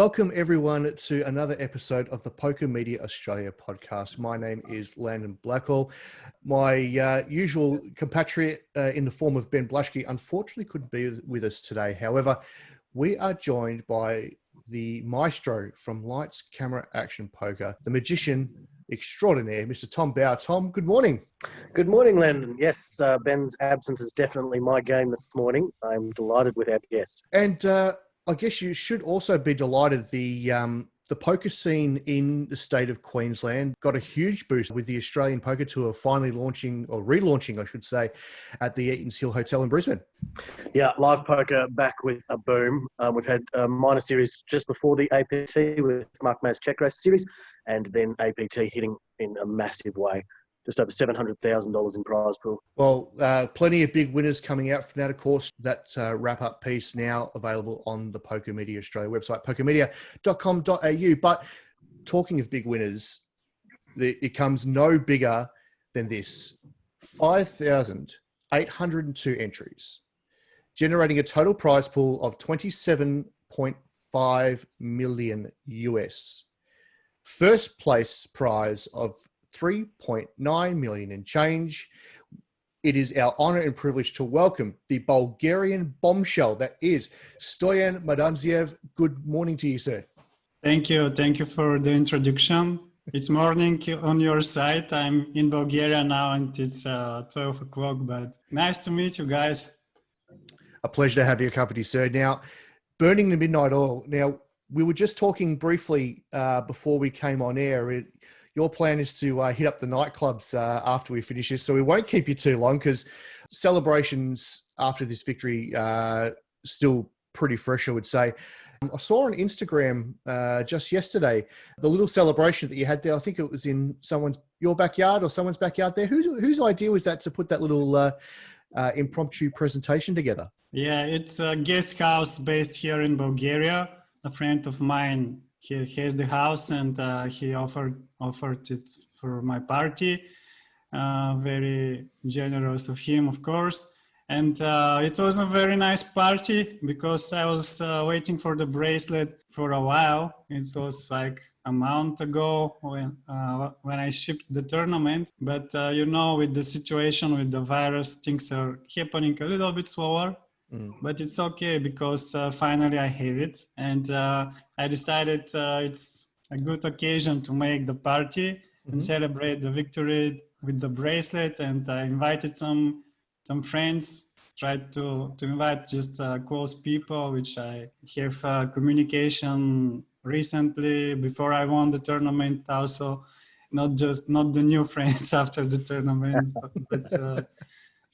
Welcome everyone to another episode of the PokerMedia Australia podcast. My name is Landon Blackwell. My usual compatriot in the form of Ben Blashke unfortunately couldn't be with us today. However, we are joined by the maestro from Lights, Camera, Action Poker, the magician extraordinaire, Mr. Tom Bauer. Tom, good morning. Good morning, Landon. Yes, Ben's absence is definitely my game this morning. I'm delighted with our guest. And I guess you should also be delighted the poker scene in the state of Queensland got a huge boost with the Australian Poker Tour finally launching, or relaunching, I should say, at the Eaton's Hill Hotel in Brisbane. Yeah, live poker back with a boom. We've had a minor series just before the APT with Mark May's Check Race series, and then APT hitting in a massive way. Just over $700,000 in prize pool. Well, plenty of big winners coming out from that, of course. That wrap-up piece now available on the PokerMedia Australia website, pokermedia.com.au. But talking of big winners, it comes no bigger than this. 5,802 entries, generating a total prize pool of 27.5 million US. First place prize of 3.9 million and change. It is our honor and privilege to welcome the Bulgarian bombshell that is Stoyan Madanzhiev. Good morning to you, sir. Thank you. Thank you for the introduction. It's morning on your side. I'm in Bulgaria now and it's 12 o'clock, but nice to meet you guys. A pleasure to have your company, sir. Now, burning the midnight oil. Now, we were just talking briefly before we came on air. Your plan is to hit up the nightclubs after we finish this, so we won't keep you too long because celebrations after this victory still pretty fresh, I would say. I saw on Instagram just yesterday the little celebration that you had there. I think it was in your backyard or someone's backyard there. Whose idea was that to put that little impromptu presentation together? Yeah, it's a guest house based here in Bulgaria. A friend of mine, he has the house and he offered it for my party. Very generous of him, of course. And it was a very nice party because I was waiting for the bracelet for a while. It was like a month ago when I shipped the tournament. But with the situation with the virus, things are happening a little bit slower. But it's okay because finally I have it, and I decided it's a good occasion to make the party and celebrate the victory with the bracelet. And I invited some friends, tried to invite just close people, which I have communication recently before I won the tournament. Also, not the new friends after the tournament, but.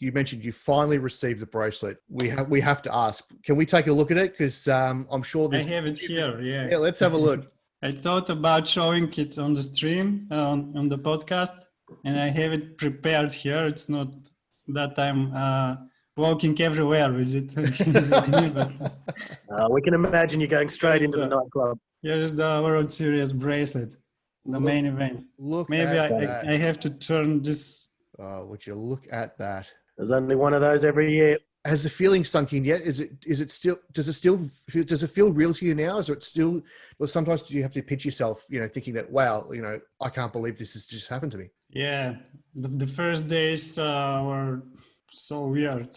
You mentioned you finally received the bracelet. We have to ask. Can we take a look at it? Because I'm sure I have it here. Yeah. Let's have a look. I thought about showing it on the stream on the podcast, and I have it prepared here. It's not that I'm walking everywhere with it. We can imagine you going straight into the nightclub. Here is the World Series bracelet, the main event. Maybe I have to turn this. Oh, would you look at that? There's only one of those every year. Has the feeling sunk in yet? Does it feel real to you now? Is it still, or sometimes do you have to pitch yourself, thinking that, wow, I can't believe this has just happened to me? Yeah. The first days were so weird.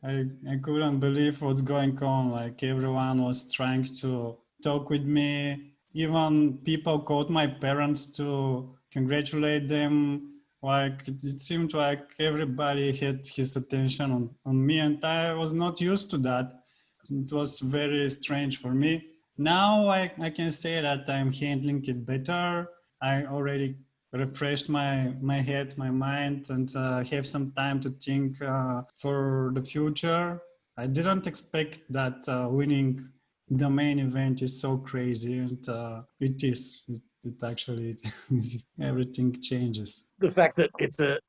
I couldn't believe what's going on. Like everyone was trying to talk with me. Even people called my parents to congratulate them. Like it seemed like everybody had his attention on me, and I was not used to that. It was very strange for me. Now I can say that I'm handling it better. I already refreshed my head, my mind, and have some time to think for the future. I didn't expect that winning the main event is so crazy, and it is. It actually everything changes. The fact that it's the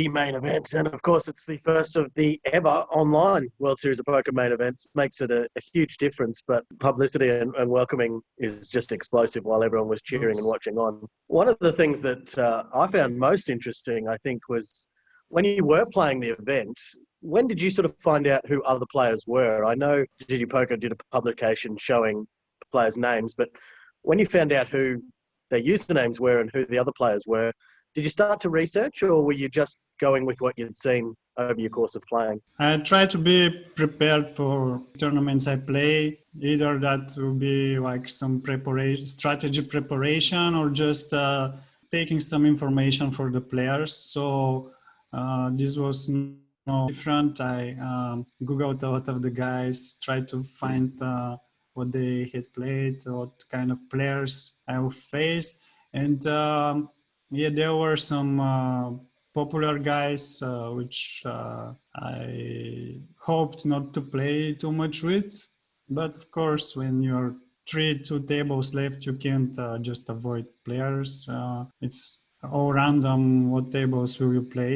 main event, and of course it's the first of the ever online World Series of Poker main events, makes it a huge difference. But publicity and welcoming is just explosive while everyone was cheering and watching on. One of the things that I found most interesting, I think, was when you were playing the event, when did you sort of find out who other players were? I know GG Poker did a publication showing players' names, but when you found out who their usernames were and who the other players were, did you start to research, or were you just going with what you'd seen over your course of playing? I try to be prepared for tournaments I play. Either that will be like some preparation, strategy preparation, or just taking some information for the players. So this was no different. I Googled a lot of the guys, tried to find what they had played, what kind of players I will face. And yeah, there were some popular guys, which I hoped not to play too much with. But of course, when you're two tables left, you can't just avoid players. It's all random. What tables will you play?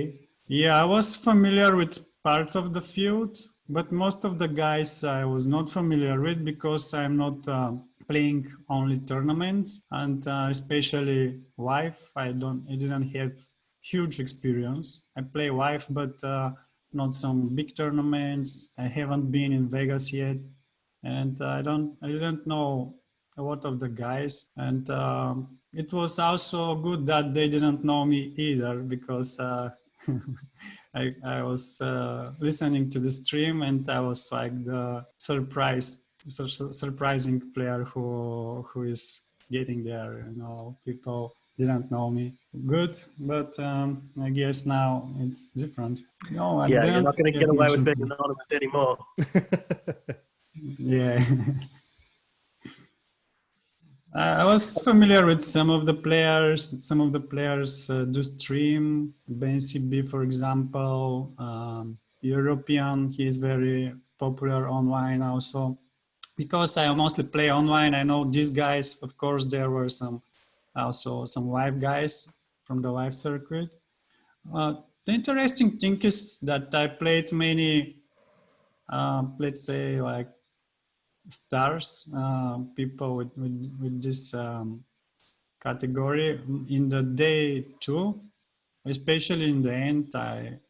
Yeah, I was familiar with part of the field, but most of the guys I was not familiar with because I'm not playing only tournaments, and especially live. I didn't have huge experience. I play live, but not some big tournaments. I haven't been in Vegas yet, and I didn't know a lot of the guys, and it was also good that they didn't know me either, because I was listening to the stream, and I was like the surprising player who is getting there. People didn't know me good, but I guess now it's different. No, I Yeah, you're didn't not going to get get away much with being info. anonymous anymore. Yeah. I was familiar with some of the players. Some of the players do stream. Ben CB, for example, European. He is very popular online also. Because I mostly play online, I know these guys. Of course, there were also some live guys from the live circuit. The interesting thing is that I played many, let's say, like stars, people with this category in the day too, especially in the end. I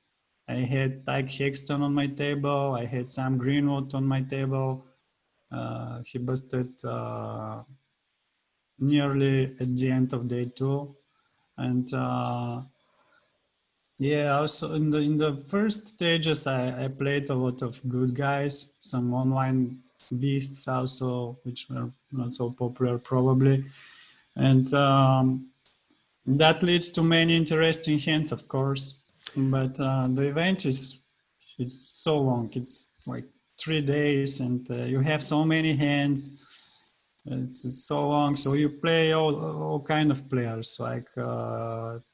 had Tyke Hexton on my table. I had Sam Greenwood on my table. He busted nearly at the end of day two, and yeah, also in the first stages, I played a lot of good guys, some online beasts also, which were not so popular probably, and that leads to many interesting hands, of course. But the event it's so long. It's like 3 days, and you have so many hands. It's so long. So you play all kind of players, like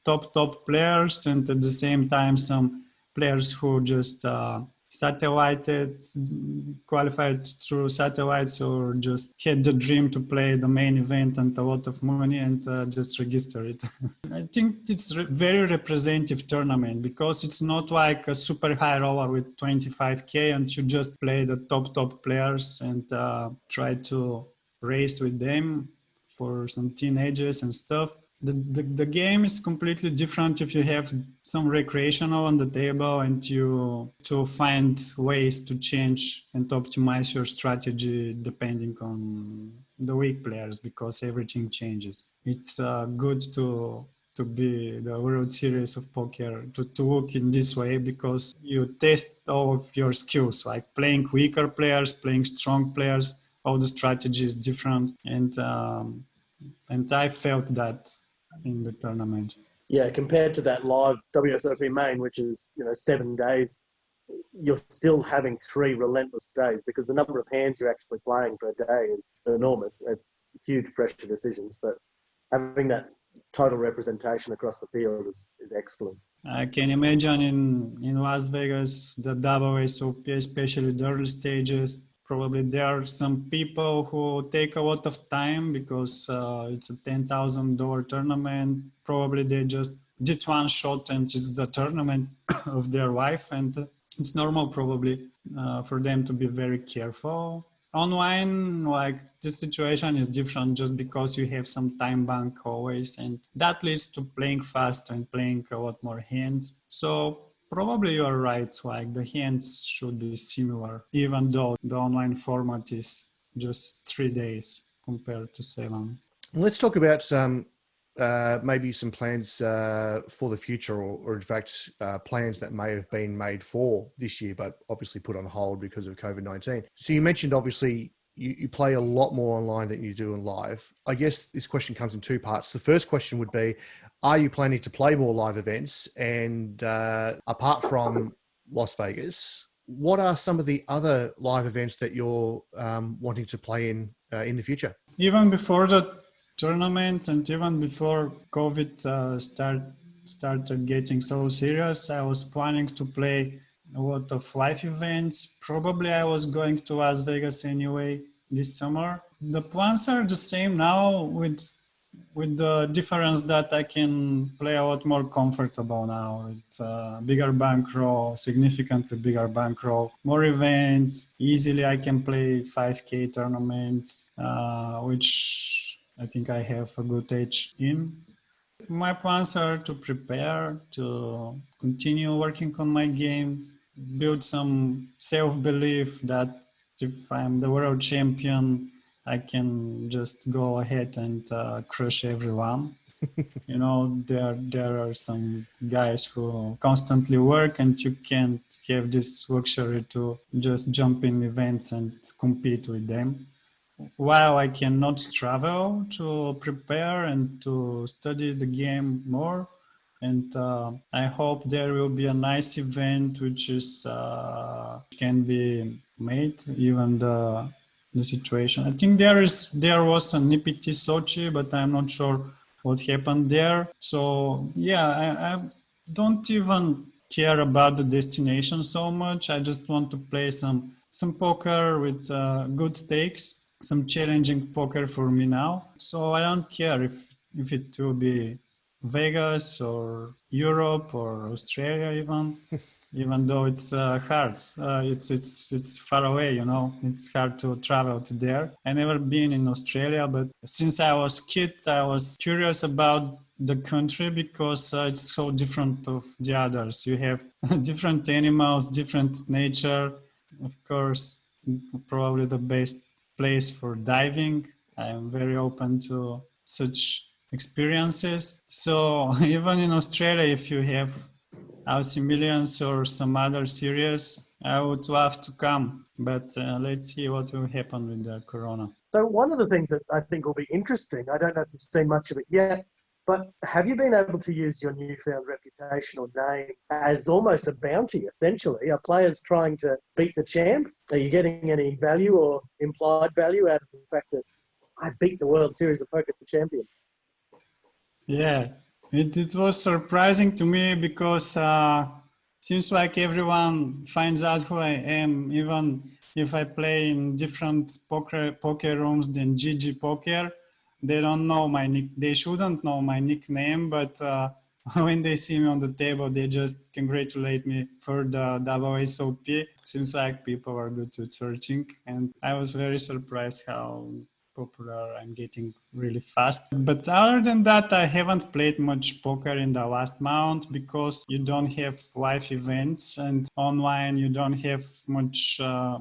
top players, and at the same time some players who just satellited, qualified through satellites, or just had the dream to play the main event and a lot of money and just register it. I think it's very representative tournament, because it's not like a super high roller with 25K and you just play the top players and try to race with them for some teenagers and stuff. The game is completely different if you have some recreational on the table and you to find ways to change and optimize your strategy depending on the weak players, because everything changes. It's good to be the World Series of Poker, to look in this way, because you test all of your skills, like playing weaker players, playing strong players. All the strategy is different, and I felt that in the tournament. Yeah, compared to that live WSOP main, which is 7 days, you're still having 3 relentless days, because the number of hands you're actually playing per day is enormous. It's huge pressure decisions, but having that total representation across the field is excellent. I can imagine in Las Vegas, the WSOP, especially the early stages, probably there are some people who take a lot of time, because it's a $10,000 tournament. Probably they just did one shot and it's the tournament of their life, and it's normal probably for them to be very careful. Online, like, this situation is different, just because you have some time bank always, and that leads to playing fast and playing a lot more hands. So probably you're right, like the hands should be similar, even though the online format is just 3 days. compared to Ceylon. Let's talk about some maybe some plans for the future, or in fact, plans that may have been made for this year, but obviously put on hold because of COVID-19. So you mentioned, obviously, you play a lot more online than you do in live. I guess this question comes in two parts. The first question would be, are you planning to play more live events? And apart from Las Vegas, what are some of the other live events that you're wanting to play in the future? Even before the tournament and even before COVID started getting so serious, I was planning to play a lot of live events. Probably I was going to Las Vegas anyway this summer. The plans are the same now, with the difference that I can play a lot more comfortable now. With bigger bankroll, significantly bigger bankroll, more events. Easily I can play 5K tournaments, which I think I have a good edge in. My plans are to prepare, to continue working on my game, build some self-belief that if I'm the world champion, I can just go ahead and crush everyone. You know, there are some guys who constantly work, and you can't have this luxury to just jump in events and compete with them. While I cannot travel to prepare and to study the game more, and I hope there will be a nice event which is can be made even the situation. I think there was an EPT Sochi, but I'm not sure what happened there. So yeah, I don't even care about the destination so much. I just want to play some poker with good stakes, some challenging poker for me now. So I don't care if it will be Vegas or Europe or Australia even though it's hard. It's far away, you know. It's hard to travel to there. I never been in Australia, but since I was kid, I was curious about the country because it's so different of the others. You have different animals, different nature. Of course, probably the best place for diving. I am very open to such experiences. So even in Australia, if you have Aussie Millions or some other series, I would love to come. But let's see what will happen with the corona. So one of the things that I think will be interesting, I don't know if you've seen much of it yet, but have you been able to use your newfound reputation or name as almost a bounty, essentially? Are players trying to beat the champ? Are you getting any value or implied value out of the fact that I beat the World Series of Poker champion? Yeah, it was surprising to me because seems like everyone finds out who I am, even if I play in different poker rooms than GG Poker. They don't know my they shouldn't know my nickname, but when they see me on the table, they just congratulate me for the WSOP. Seems like people are good with searching, and I was very surprised how popular I'm getting really fast. But other than that, I haven't played much poker in the last month because you don't have live events, and online you don't have much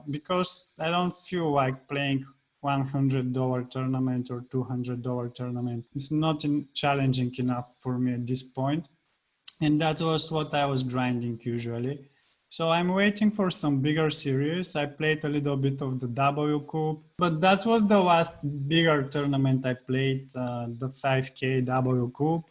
because I don't feel like playing $100 tournament or $200 tournament. It's not challenging enough for me at this point. And that was what I was grinding usually. So I'm waiting for some bigger series. I played a little bit of the W Cup, but that was the last bigger tournament I played, the 5K W Cup.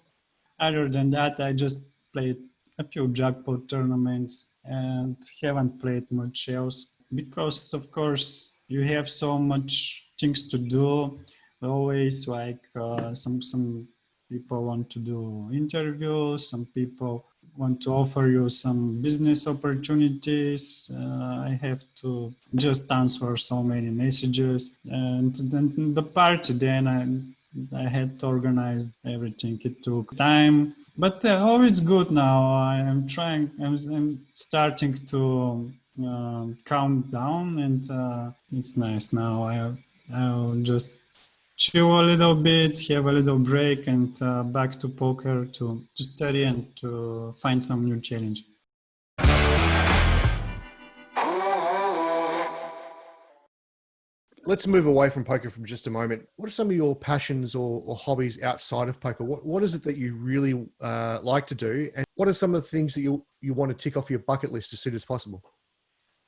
Other than that, I just played a few jackpot tournaments and haven't played much else because, of course, you have so much things to do. Always like some people want to do interviews, some people want to offer you some business opportunities. I have to just answer so many messages, and then the party. Then I had to organize everything. It took time, but it's good now. I'm trying. I'm starting to calm down, and it's nice now. I'll just chill a little bit, have a little break, and back to poker to study and to find some new challenge. let's move away from poker for just a moment. What are some of your passions or hobbies outside of poker? What is it that you really like to do? And what are some of the things that you want to tick off your bucket list as soon as possible?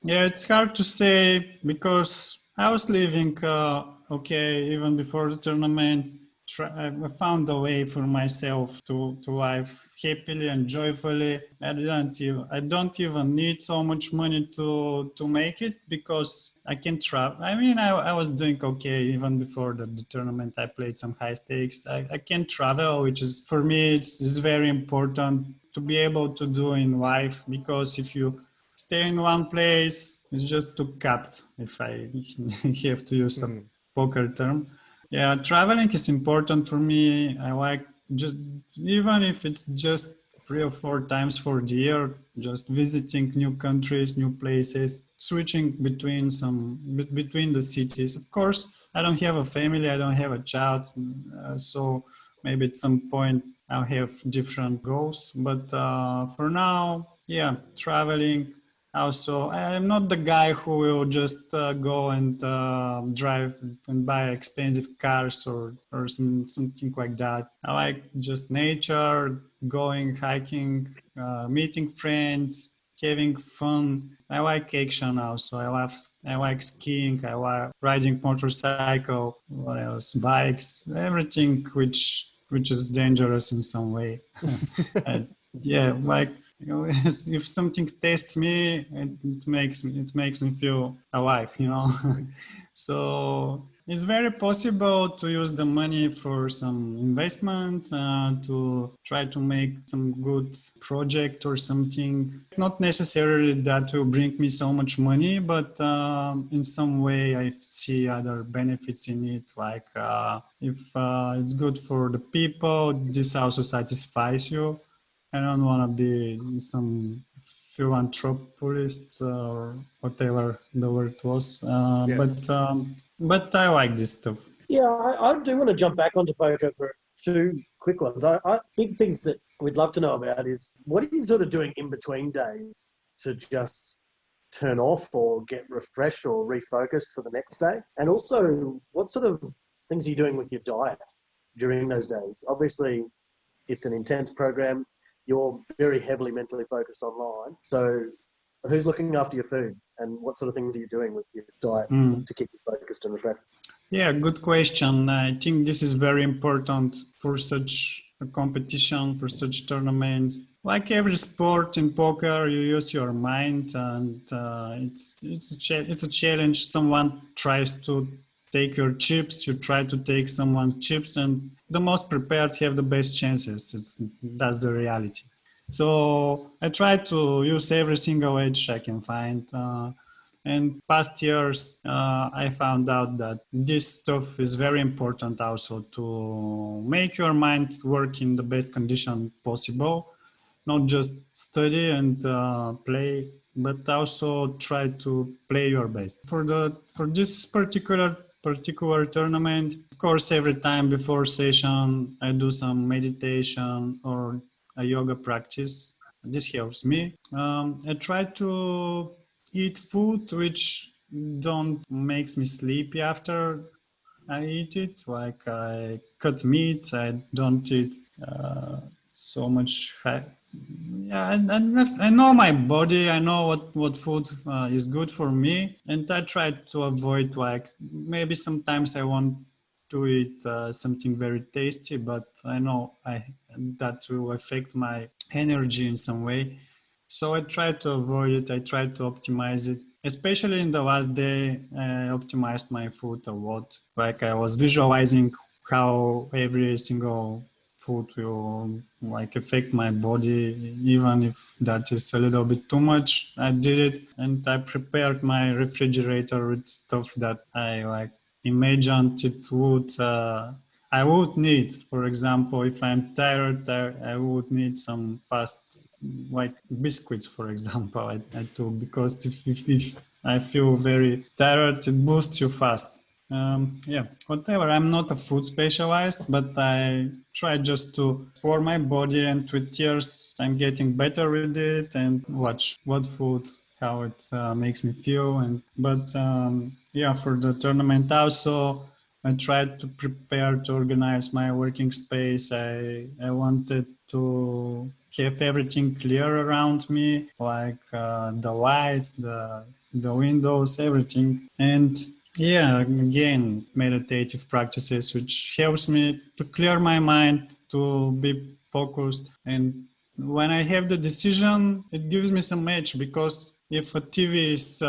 Yeah, it's hard to say because I was living okay even before the tournament. I found a way for myself to live happily and joyfully. I don't even need so much money to make it because I can travel. I mean, I was doing okay even before the tournament. I played some high stakes. I can travel, which is for me it's very important to be able to do in life, because if you stay in one place, it's just too capped, if I have to use a poker term. Yeah, traveling is important for me. I like just, even if it's just 3 or 4 times for the year, just visiting new countries, new places, switching between the cities. Of course, I don't have a family, I don't have a child, so maybe at some point I'll have different goals. But for now, yeah, traveling. Also, I'm not the guy who will just go and drive and buy expensive cars or something like that. I like just nature, going hiking, meeting friends, having fun. I like action also. I like skiing. I like riding motorcycle. What else? Bikes. Everything which is dangerous in some way. Yeah, like, you know, if something tests me, it makes me feel alive, you know. So it's very possible to use the money for some investments, to try to make some good project or something. Not necessarily that will bring me so much money, but in some way I see other benefits in it. Like if it's good for the people, this also satisfies you. I don't want to be some philanthropist or whatever the word was, but I like this stuff. Yeah, I do want to jump back onto poker for two quick ones. Big things that we'd love to know about is what are you sort of doing in between days to just turn off or get refreshed or refocused for the next day? And also, what sort of things are you doing with your diet during those days? Obviously, it's an intense program. You're very heavily mentally focused online. So who's looking after your food and what sort of things are you doing with your diet to keep you focused and refreshed? Yeah, good question. I think this is very important for such a competition, for such tournaments. Like every sport in poker, you use your mind, and it's a challenge. Someone tries to take your chips, you try to take someone's chips, and the most prepared have the best chances. That's the reality. So I try to use every single edge I can find. And past years, I found out that this stuff is very important also to make your mind work in the best condition possible, not just study and play, but also try to play your best. For this particular tournament, of course, every time before session, I do some meditation or a yoga practice. This helps me. I try to eat food which don't makes me sleepy after I eat it. Like I cut meat. I don't eat so much. Yeah, I know my body. I know what food is good for me, and I try to avoid, like, maybe sometimes I want to eat something very tasty, but I know that will affect my energy in some way. So I try to avoid it. I try to optimize it. Especially in the last day, I optimized my food a lot. Like I was visualizing how every single food will like affect my body, even if that is a little bit too much. I did it, and I prepared my refrigerator with stuff that I like imagined it would. I would need, for example, if I'm tired, I would need some fast, like biscuits, for example. I do, because if I feel very tired, it boosts you fast. Yeah, whatever. I'm not a food specialist, but I try just to explore my body, and with years, I'm getting better with it and watch what food how it makes me feel. But yeah, for the tournament also, I tried to prepare to organize my working space. I wanted to have everything clear around me, like the light, the windows, everything. And yeah, again, meditative practices, which helps me to clear my mind, to be focused. And when I have the decision, it gives me some edge, because if a TV is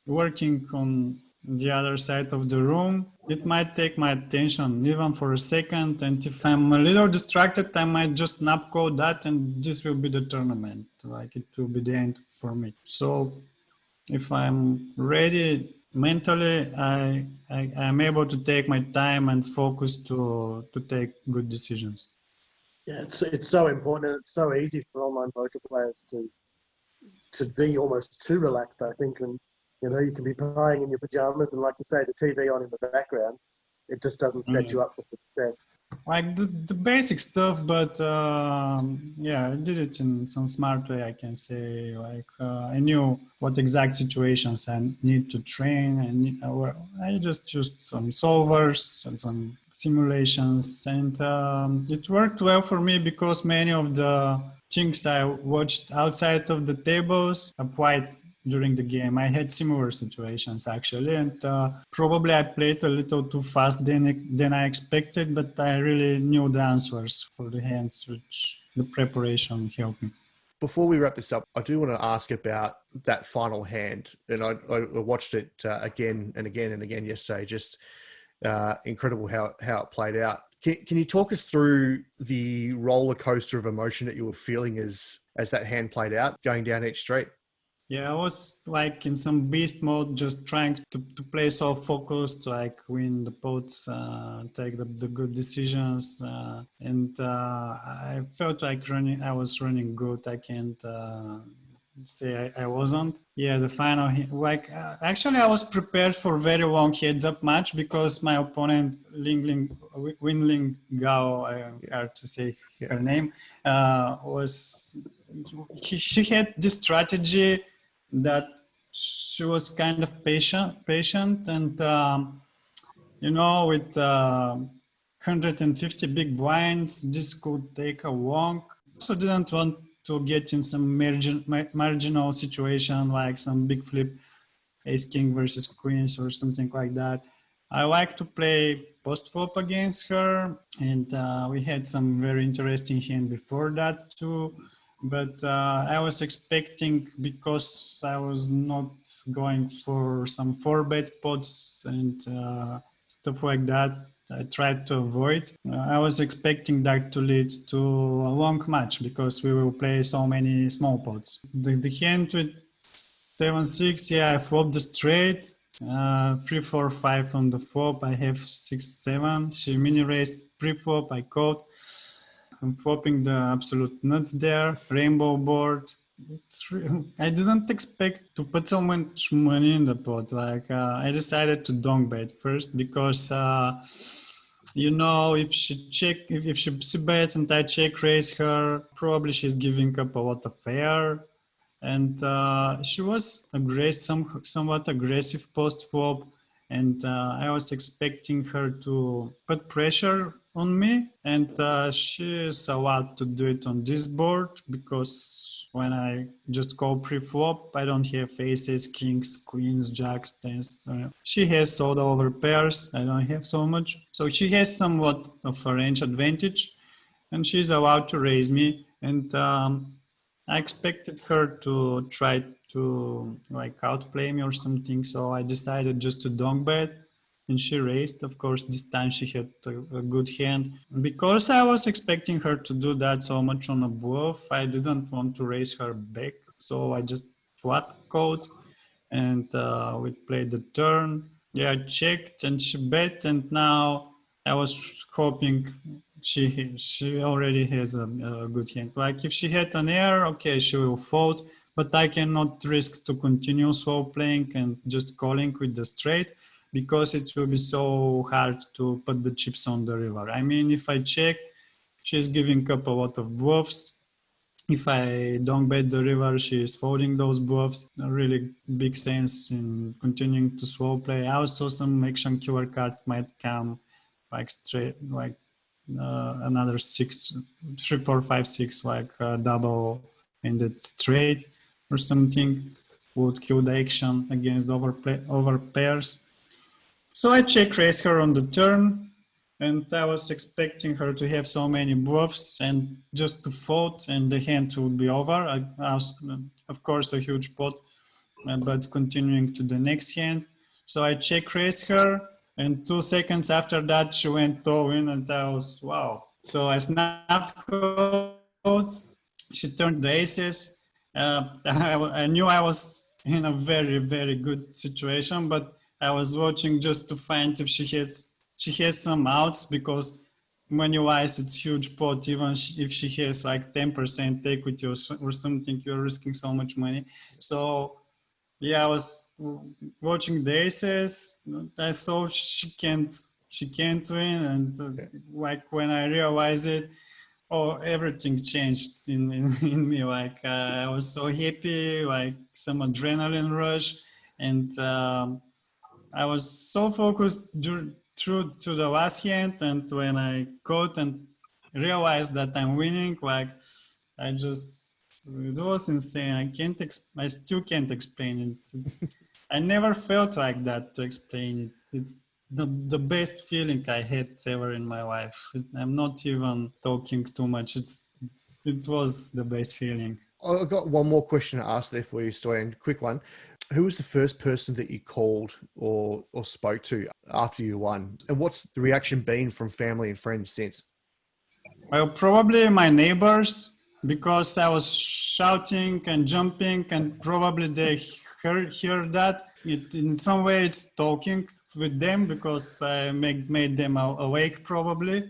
working on the other side of the room, it might take my attention even for a second. And if I'm a little distracted, I might just snap code that, and this will be the tournament. Like, it will be the end for me. So if I'm ready mentally, I'm able to take my time and focus to take good decisions. Yeah, it's so important. It's so easy for online poker players to be almost too relaxed, I think. And, you know, you can be playing in your pajamas and, like you say, the TV on in the background. It just doesn't set you up for success. Like the basic stuff, but yeah, I did it in some smart way, I can say. Like I knew what exact situations I need to train. I just used some solvers and some simulations, and it worked well for me, because many of the things I watched outside of the tables applied during the game. I had similar situations actually, and probably I played a little too fast than I expected, but I really knew the answers for the hands, which the preparation helped me. Before we wrap this up, I do want to ask about that final hand. And I watched it again and again and again yesterday. Just incredible how it played out. Can you talk us through the roller coaster of emotion that you were feeling as that hand played out, going down each street? Yeah, I was like in some beast mode, just trying to play so focused, like win the pots, take the good decisions. And I felt like I was running good. I can't say I wasn't. Yeah, the final, like actually I was prepared for very long heads up match, because my opponent, Win Ling Gao, hard to say her name, she had this strategy that she was kind of patient, and you know, with 150 big blinds, this could take a long. Also, didn't want to get in some marginal situation, like some big flip, ace king versus queens or something like that. I like to play post flop against her, and we had some very interesting hand before that too. But I was expecting, because I was not going for some 4-bet pots and stuff like that, I tried to avoid. I was expecting that to lead to a long match, because we will play so many small pots. The hand with 7-6, yeah, I flopped the straight. 3-4-5 on the flop. I have 6-7. She mini raised pre-flop. I called. I'm flopping the absolute nuts there. Rainbow board. I didn't expect to put so much money in the pot. Like I decided to donk bet first, because you know, if she bets and I check raise her, probably she's giving up a lot of air. And she was somewhat aggressive post flop, and I was expecting her to put pressure on me, and she is allowed to do it on this board, because when I just call pre-flop, I don't have aces, kings, queens, jacks, tens. She has all the over pairs. I don't have so much, so she has somewhat of a range advantage, and she's allowed to raise me. And I expected her to try to like outplay me or something, so I decided just to donk bet, and she raised. Of course, this time she had a good hand. Because I was expecting her to do that so much on a bluff, I didn't want to raise her back, so I just flat called, and we played the turn. Yeah, I checked and she bet, and now I was hoping she already has a good hand. Like if she had an air, okay, she will fold, but I cannot risk to continue slow playing and just calling with the straight, because it will be so hard to put the chips on the river. I mean, if I check, she's giving up a lot of bluffs, if I don't bet the river, she is folding those bluffs. A really big sense in continuing to slow play. Also, some action QR card might come like straight, like another 6, 3, 4, 5, 6, like double-ended straight or something would kill the action against over pairs. So I check raise her on the turn, and I was expecting her to have so many bluffs and just to fold, and the hand would be over. I was, of course, a huge pot, but continuing to the next hand. So I check raise her, and 2 seconds after that, she went all in, and I was, wow. So I snapped code. She turned the aces. I knew I was in a very, very good situation, but I was watching just to find if she has some outs, because when you ice, it's huge pot. Even if she has like 10% equity or something, you're risking so much money. So yeah, I was watching the aces. I saw she can't win, and like when I realized it, everything changed in me. Like I was so happy, like some adrenaline rush, and I was so focused through to the last hand, and when I caught and realized that I'm winning, like it was insane. I still can't explain it. I never felt like that to explain it. It's the best feeling I had ever in my life. I'm not even talking too much. It was the best feeling. I've got one more question to ask there for you, Stoyan. Quick one. Who was the first person that you called or spoke to after you won? And what's the reaction been from family and friends since? Well, probably my neighbors, because I was shouting and jumping, and probably they heard that. It's in some way it's talking with them, because I made them awake probably.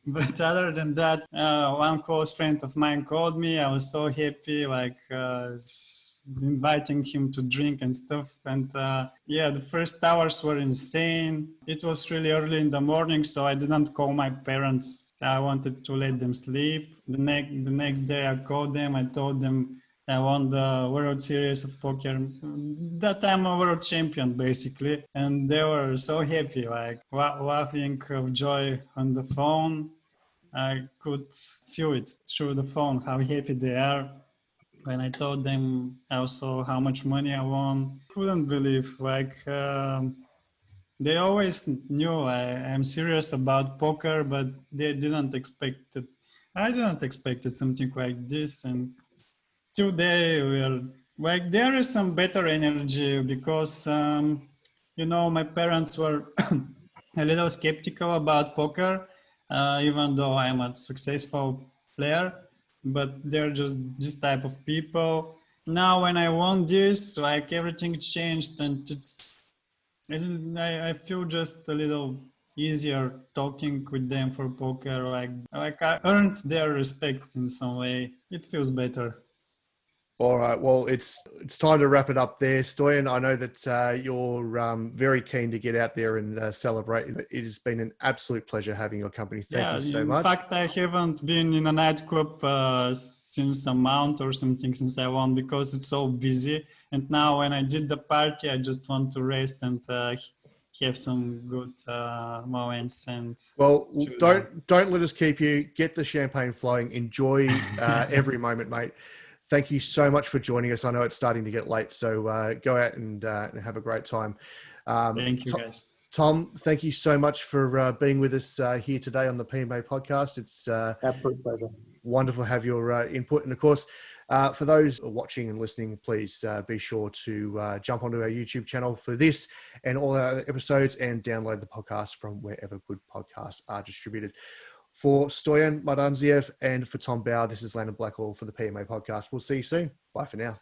But other than that, one close friend of mine called me. I was so happy, like inviting him to drink and stuff. And yeah, the first hours were insane. It was really early in the morning, so I didn't call my parents. I wanted to let them sleep. The next day I called them. I told them I won the World Series of Poker. That time a world champion, basically. And they were so happy, like laughing of joy on the phone. I could feel it through the phone, how happy they are. When I told them also how much money I won, couldn't believe, like, they always knew I'm serious about poker, but they didn't expect it. I didn't expect it, something like this. And today we are like, there is some better energy, because my parents were a little skeptical about poker, even though I'm a successful player, but they're just this type of people. Now when I won this, like, everything changed, and I feel just a little easier talking with them for poker. Like I earned their respect in some way. It feels better. All right. Well, it's time to wrap it up there, Stoyan. I know that you're very keen to get out there and celebrate. It has been an absolute pleasure having your company. Thank you so much. In fact, I haven't been in a nightclub since a month or something since I won, because it's so busy. And now when I did the party, I just want to rest and have some good moments. And well, don't let us keep you. Get the champagne flowing. Enjoy every moment, mate. Thank you so much for joining us. I know it's starting to get late, so go out and have a great time. Thank you, guys. Tom, thank you so much for being with us here today on the PMA podcast. It's absolute pleasure. Wonderful to have your input. And of course, for those watching and listening, please be sure to jump onto our YouTube channel for this and all our episodes, and download the podcast from wherever good podcasts are distributed. For Stoyan Madanzhiev and for Tom Bauer, this is Landon Blackwell for the PMA podcast. We'll see you soon. Bye for now.